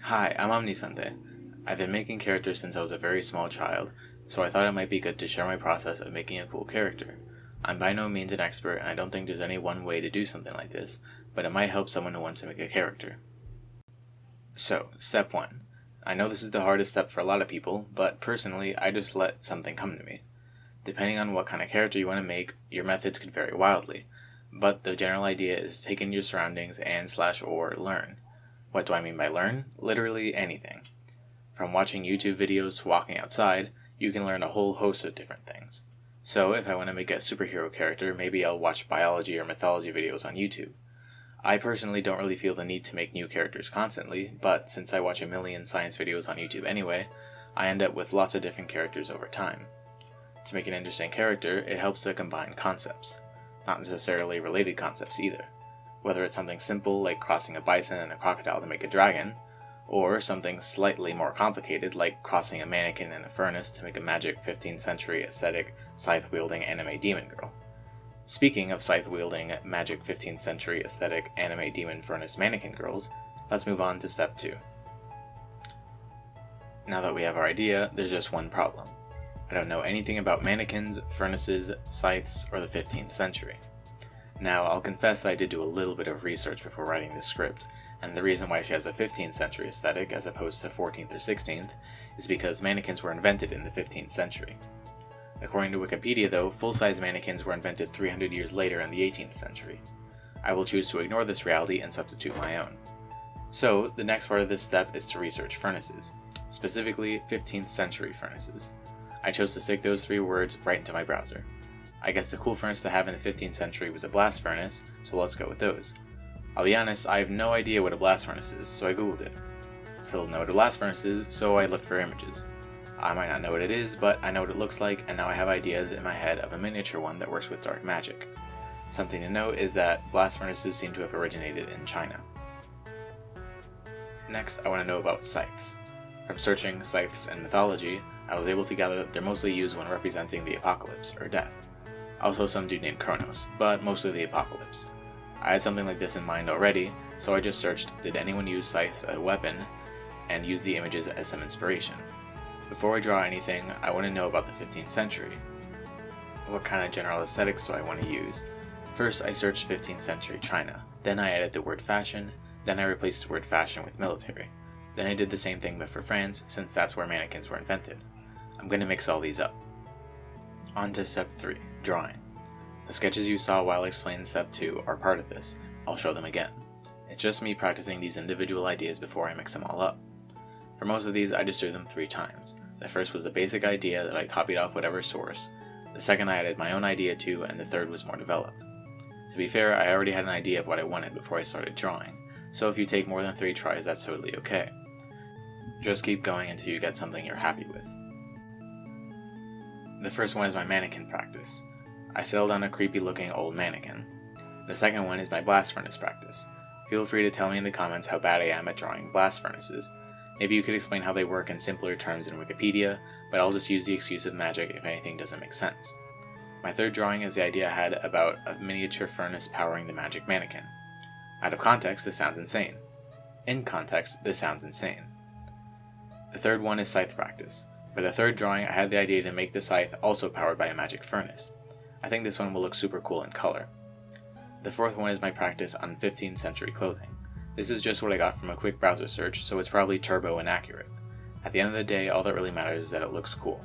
Hi, I'm OmniSunday. I've been making characters since I was a very small child, so I thought it might be good to share my process of making a cool character. I'm by no means an expert, and I don't think there's any one way to do something like this, but it might help someone who wants to make a character. So, step 1. I know this is the hardest step for a lot of people, but personally, I just let something come to me. Depending on what kind of character you want to make, your methods could vary wildly, but the general idea is to take in your surroundings and/or learn. What do I mean by learn? Literally anything. From watching YouTube videos to walking outside, you can learn a whole host of different things. So if I want to make a superhero character, maybe I'll watch biology or mythology videos on YouTube. I personally don't really feel the need to make new characters constantly, but since I watch a million science videos on YouTube anyway, I end up with lots of different characters over time. To make an interesting character, it helps to combine concepts. Not necessarily related concepts either. Whether it's something simple like crossing a bison and a crocodile to make a dragon, or something slightly more complicated like crossing a mannequin and a furnace to make a magic 15th century aesthetic scythe-wielding anime demon girl. Speaking of scythe-wielding magic 15th century aesthetic anime demon furnace mannequin girls, let's move on to step 2. Now that we have our idea, there's just one problem. I don't know anything about mannequins, furnaces, scythes, or the 15th century. Now, I'll confess that I did do a little bit of research before writing this script, and the reason why she has a 15th century aesthetic as opposed to 14th or 16th is because mannequins were invented in the 15th century. According to Wikipedia though, full-size mannequins were invented 300 years later in the 18th century. I will choose to ignore this reality and substitute my own. So, the next part of this step is to research furnaces, specifically 15th century furnaces. I chose to stick those 3 words right into my browser. I guess the cool furnace to have in the 15th century was a blast furnace, so let's go with those. I'll be honest, I have no idea what a blast furnace is, so I googled it. Still don't know what a blast furnace is, so I looked for images. I might not know what it is, but I know what it looks like, and now I have ideas in my head of a miniature one that works with dark magic. Something to note is that blast furnaces seem to have originated in China. Next, I want to know about scythes. From searching scythes and mythology, I was able to gather that they're mostly used when representing the apocalypse, or death. Also some dude named Kronos, but mostly the apocalypse. I had something like this in mind already, so I just searched did anyone use scythes as a weapon, and used the images as some inspiration. Before I draw anything, I want to know about the 15th century. What kind of general aesthetics do I want to use? First I searched 15th century China, then I added the word fashion, then I replaced the word fashion with military. Then I did the same thing but for France, since that's where mannequins were invented. I'm going to mix all these up. On to step 3, drawing. The sketches you saw while I explained step 2 are part of this. I'll show them again. It's just me practicing these individual ideas before I mix them all up. For most of these I just drew them 3 times. The first was the basic idea that I copied off whatever source. The second I added my own idea to, and the third was more developed. To be fair, I already had an idea of what I wanted before I started drawing, so if you take more than 3 tries that's totally okay. Just keep going until you get something you're happy with. The first one is my mannequin practice. I settled on a creepy looking old mannequin. The second one is my blast furnace practice. Feel free to tell me in the comments how bad I am at drawing blast furnaces. Maybe you could explain how they work in simpler terms in Wikipedia, but I'll just use the excuse of magic if anything doesn't make sense. My third drawing is the idea I had about a miniature furnace powering the magic mannequin. Out of context, this sounds insane. In context, this sounds insane. The third one is scythe practice. For the third drawing, I had the idea to make the scythe also powered by a magic furnace. I think this one will look super cool in color. The fourth one is my practice on 15th century clothing. This is just what I got from a quick browser search, so it's probably turbo inaccurate. At the end of the day, all that really matters is that it looks cool.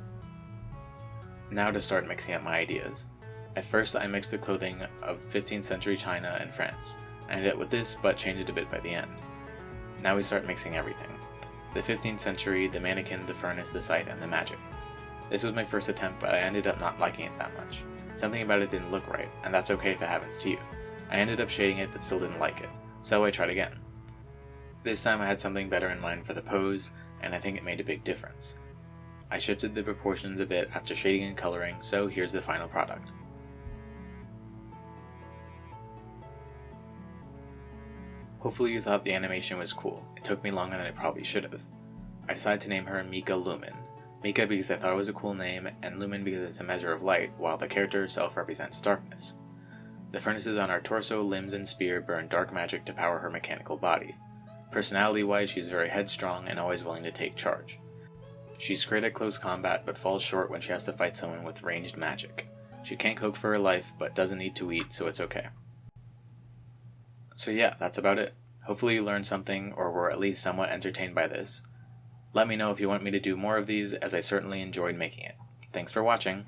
Now to start mixing up my ideas. At first, I mixed the clothing of 15th century China and France. I ended up with this, but changed it a bit by the end. Now we start mixing everything. The 15th century, the mannequin, the furnace, the scythe, and the magic. This was my first attempt, but I ended up not liking it that much. Something about it didn't look right, and that's okay if it happens to you. I ended up shading it, but still didn't like it, so I tried again. This time I had something better in mind for the pose, and I think it made a big difference. I shifted the proportions a bit after shading and coloring, so here's the final product. Hopefully you thought the animation was cool. It took me longer than it probably should have. I decided to name her Mika Lumen. Mika because I thought it was a cool name, and Lumen because it's a measure of light, while the character herself represents darkness. The furnaces on our torso, limbs, and spear burn dark magic to power her mechanical body. Personality-wise, she's very headstrong and always willing to take charge. She's great at close combat, but falls short when she has to fight someone with ranged magic. She can't cook for her life, but doesn't need to eat, so it's okay. So yeah, that's about it. Hopefully you learned something, or were at least somewhat entertained by this. Let me know if you want me to do more of these, as I certainly enjoyed making it. Thanks for watching!